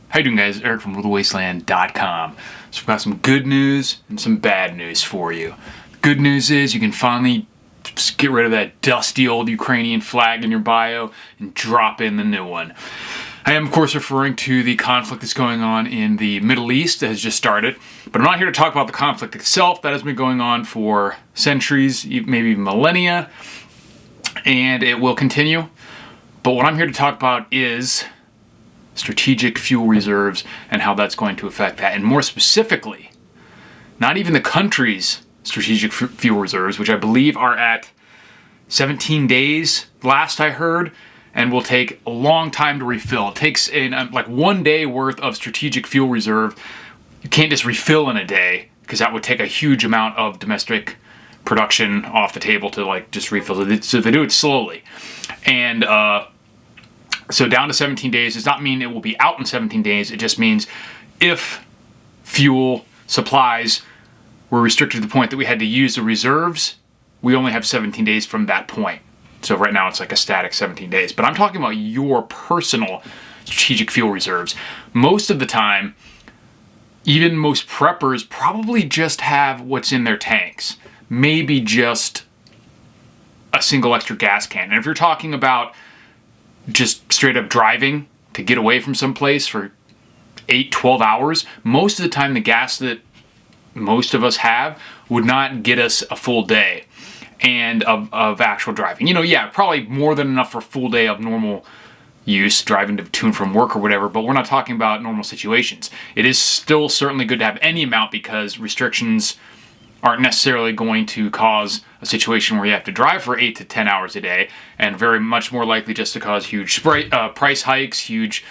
How you doing, guys? Eric from RuleTheWasteland.com. So we've got some good news and some bad news for you. Good news is you can finally just get rid of that dusty old Ukrainian flag in your bio and drop in the new one. I am, of course, referring to the conflict that's going on in the Middle East that has just started. But I'm not here to talk about the conflict itself. That has been going on for centuries, maybe millennia, and it will continue. But what I'm here to talk about is strategic fuel reserves and how that's going to affect that. And more specifically, not even the country's strategic fuel reserves, which I believe are at 17 days, last I heard, and will take a long time to refill. It takes like 1 day worth of strategic fuel reserve. You can't just refill in a day, because that would take a huge amount of domestic production off the table to like just refill it. So they do it slowly. And so down to 17 days does not mean it will be out in 17 days. It just means if fuel supplies were restricted to the point that we had to use the reserves, we only have 17 days from that point. So right now it's like a static 17 days. But I'm talking about your personal strategic fuel reserves. Most of the time, even most preppers probably just have what's in their tanks. Maybe just a single extra gas can. And if you're talking about just straight up driving to get away from someplace for 8-12 hours, most of the time the gas that most of us have would not get us a full day and of actual driving. Yeah, probably more than enough for a full day of normal use, driving to and from work or whatever, but we're not talking about normal situations. It is still certainly good to have any amount, because restrictions aren't necessarily going to cause a situation where you have to drive for 8 to 10 hours a day, and very much more likely just to cause huge price hikes, huge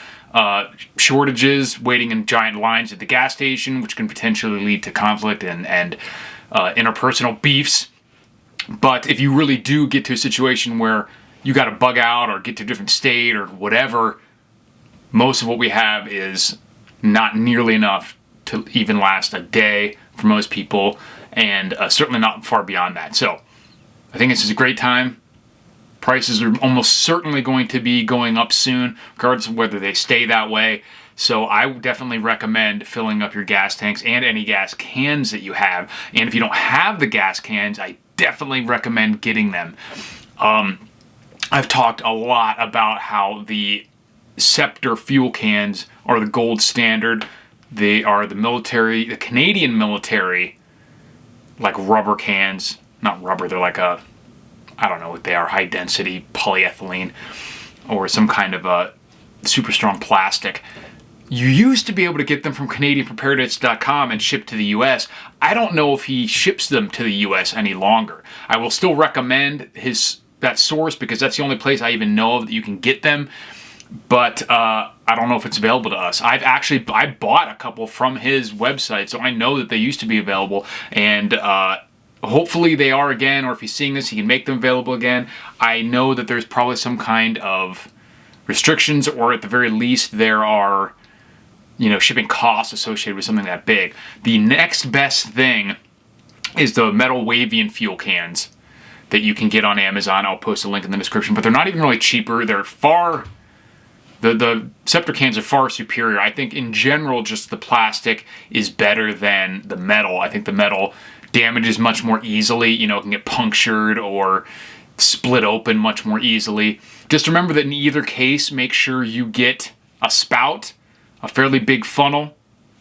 shortages, waiting in giant lines at the gas station, which can potentially lead to conflict and interpersonal beefs. But if you really do get to a situation where you got to bug out or get to a different state or whatever, most of what we have is not nearly enough to even last a day for most people, and certainly not far beyond that. So I think this is a great time. Prices are almost certainly going to be going up soon, regardless of whether they stay that way. So I would definitely recommend filling up your gas tanks and any gas cans that you have. And if you don't have the gas cans, I definitely recommend getting them. I've talked a lot about how the Scepter fuel cans are the gold standard. They are the Canadian military, like rubber cans. Not rubber, they're like I don't know what they are, high density polyethylene or some kind of a super strong plastic. You used to be able to get them from preparedness.com and ship to the US. I don't know if he ships them to the US any longer. I will still recommend that source, because that's the only place I even know of that you can get them. But I don't know if it's available to us. I bought a couple from his website, so I know that they used to be available, and hopefully they are again, or if he's seeing this, he can make them available again. I know that there's probably some kind of restrictions, or at the very least there are, shipping costs associated with something that big. The next best thing is the metal Wavian fuel cans that you can get on Amazon. I'll post a link in the description, but they're not even really cheaper. They're the Scepter cans are far superior. I think in general, just the plastic is better than the metal. I think the metal damages much more easily. It can get punctured or split open much more easily. Just remember that in either case, make sure you get a spout, a fairly big funnel,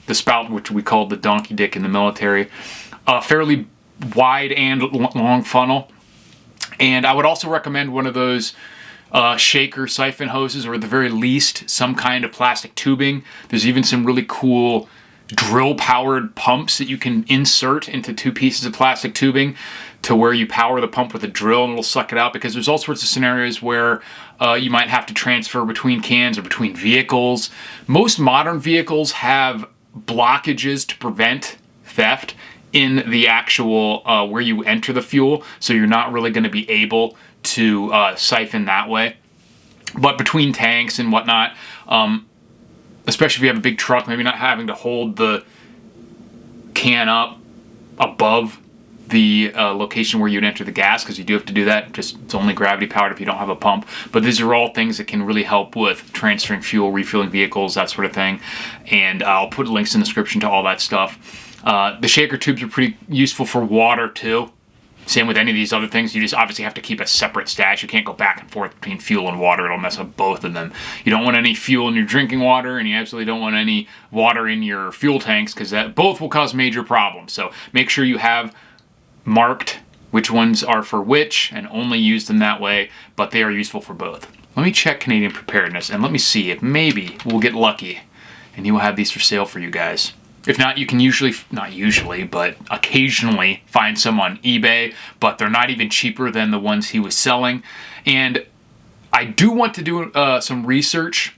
the spout which we call the donkey dick in the military, a fairly wide and long funnel. And I would also recommend one of those shaker siphon hoses, or at the very least some kind of plastic tubing. There's even some really cool drill powered pumps that you can insert into 2 pieces of plastic tubing to where you power the pump with a drill and it'll suck it out, because there's all sorts of scenarios where you might have to transfer between cans or between vehicles. Most modern vehicles have blockages to prevent theft in the actual where you enter the fuel, so you're not really going to be able to siphon that way. But between tanks and whatnot, especially if you have a big truck, maybe not having to hold the can up above the location where you'd enter the gas, because you do have to do that. Just it's only gravity powered if you don't have a pump. But these are all things that can really help with transferring fuel, refueling vehicles, that sort of thing. And I'll put links in the description to all that stuff. The shaker tubes are pretty useful for water too. Same with any of these other things. You just obviously have to keep a separate stash. You can't go back and forth between fuel and water. It'll mess up both of them. You don't want any fuel in your drinking water, and you absolutely don't want any water in your fuel tanks, because that both will cause major problems. So make sure you have marked which ones are for which and only use them that way, but they are useful for both. Let me check Canadian Preparedness and let me see if maybe we'll get lucky and he will have these for sale for you guys. If not, you can not usually, but occasionally find some on eBay, but they're not even cheaper than the ones he was selling. And I do want to do some research,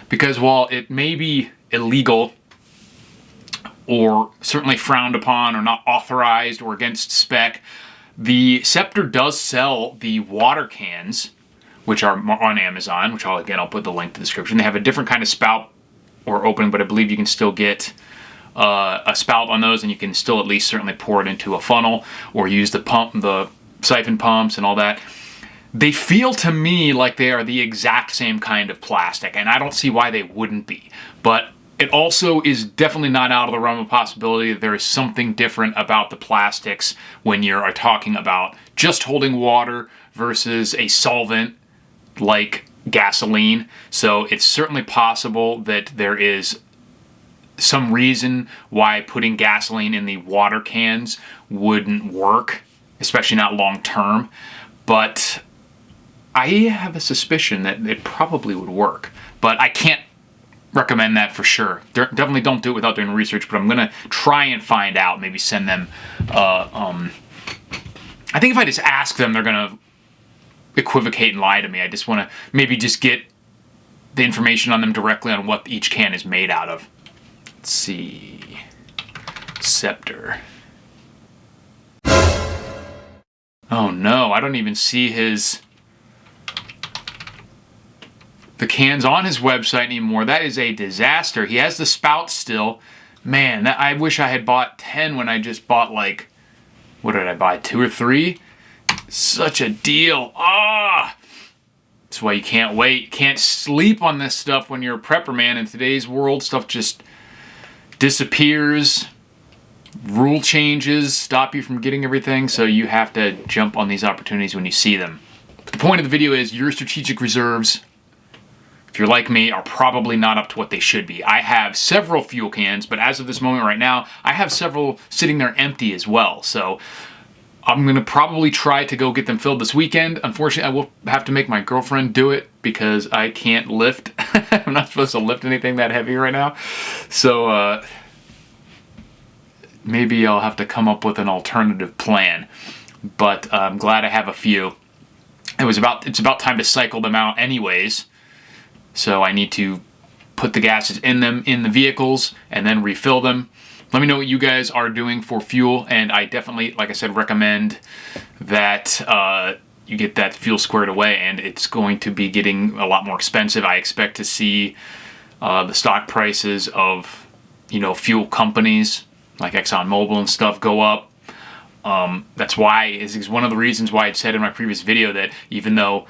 because while it may be illegal or certainly frowned upon or not authorized or against spec, the Scepter does sell the water cans, which are on Amazon, which I'll put the link to the description. They have a different kind of spout or opening, but I believe you can still get a spout on those, and you can still at least certainly pour it into a funnel or use the pump, the siphon pumps and all that. They feel to me like they are the exact same kind of plastic, and I don't see why they wouldn't be. But it also is definitely not out of the realm of possibility that there is something different about the plastics when you're talking about just holding water versus a solvent like gasoline. So it's certainly possible that there is some reason why putting gasoline in the water cans wouldn't work, especially not long term. But I have a suspicion that it probably would work, but I can't recommend that for sure. Definitely don't do it without doing research, but I'm gonna try and find out, maybe send them I think if I just ask them, they're gonna equivocate and lie to me. I just want to maybe just get the information on them directly on what each can is made out of. Let's see. Scepter. Oh no, I don't even see the cans on his website anymore. That is a disaster. He has the spout still. Man, I wish I had bought 10 when I just bought, like, what did I buy, 2 or 3? Such a deal. That's why you can't wait. You can't sleep on this stuff when you're a prepper, man. In today's world, stuff just disappears. Rule changes stop you from getting everything, so you have to jump on these opportunities when you see them. But the point of the video is your strategic reserves, if you're like me, are probably not up to what they should be. I have several fuel cans, but as of this moment right now, I have several sitting there empty as well. So I'm going to probably try to go get them filled this weekend. Unfortunately, I will have to make my girlfriend do it because I can't lift. I'm not supposed to lift anything that heavy right now. So maybe I'll have to come up with an alternative plan. But I'm glad I have a few. It's about time to cycle them out anyways. So I need to put the gases in the vehicles and then refill them. Let me know what you guys are doing for fuel, and I definitely, like I said, recommend that you get that fuel squared away, and it's going to be getting a lot more expensive. I expect to see the stock prices of, fuel companies like ExxonMobil and stuff go up. That's why, is one of the reasons why I said in my previous video that even though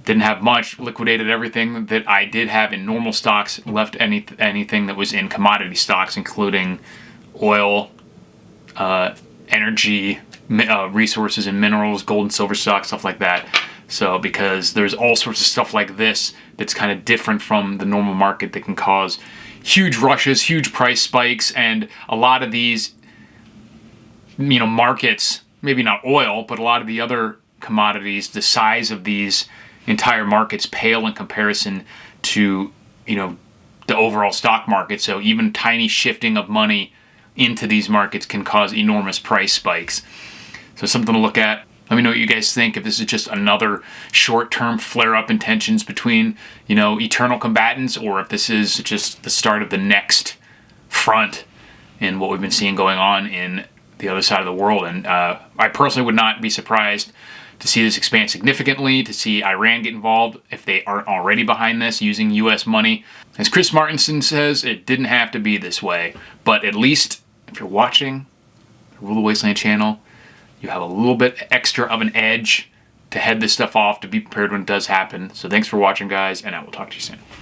didn't have much, liquidated everything that I did have in normal stocks, left anything that was in commodity stocks, including oil, energy, resources and minerals, gold and silver stocks, stuff like that. So because there's all sorts of stuff like this that's kind of different from the normal market that can cause huge rushes, huge price spikes, and a lot of these, markets, maybe not oil, but a lot of the other commodities, the size of these entire markets pale in comparison to, the overall stock market. So even tiny shifting of money into these markets can cause enormous price spikes. So something to look at. Let me know what you guys think, if this is just another short-term flare-up in tensions between, eternal combatants, or if this is just the start of the next front in what we've been seeing going on in the other side of the world. And I personally would not be surprised to see this expand significantly, to see Iran get involved if they aren't already behind this using U.S. money. As Chris Martinson says, it didn't have to be this way, but at least if you're watching the Rule the Wasteland channel, you have a little bit extra of an edge to head this stuff off, to be prepared when it does happen. So thanks for watching, guys, and I will talk to you soon.